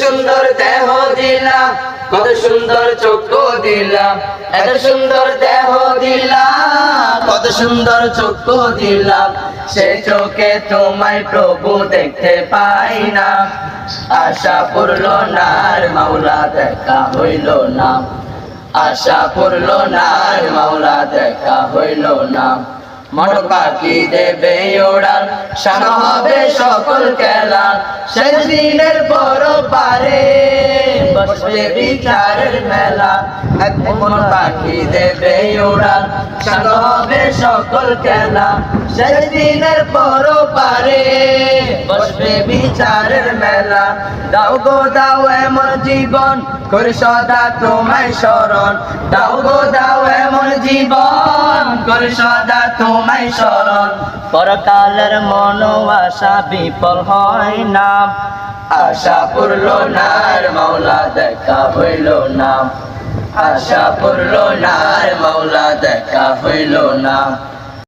সুন্দর দেহ দিলাম, কত সুন্দর চক্ষু দিলাম, এত সুন্দর দেহ দিলাম, কত সুন্দর চক্ষু দিলাম, সে চোখে তোমায় প্রভু দেখতে পাই না। আশা পূর্ণ না আর মাওলা দেখা হইল না, আশা পূর্ণ না আর মাওলা দেখা হইল না। মন পাখি দেবে ওড়াল, শান হবে সকল খেলা, সেদিনের বড় পারে বসবে বিচারের মেলা। মন পাখি দেবে ওড়াল, শান হবে সকল খেলা, সেদিনের বড় পারে বসবে বিচারের মেলা। দাও গো দাও এমন জীবন, করি সদা তোমায় স্মরণ, দাও গো দাও এমন জীবন, করি সদা তোমায় স্মরণ। পরকালের মন আশা বিফল হয় না, আশা পূর্ণ না আর মাওলা দেখা হইল না, আশা পূর্ণ না আর মাওলা দেখা হইল না।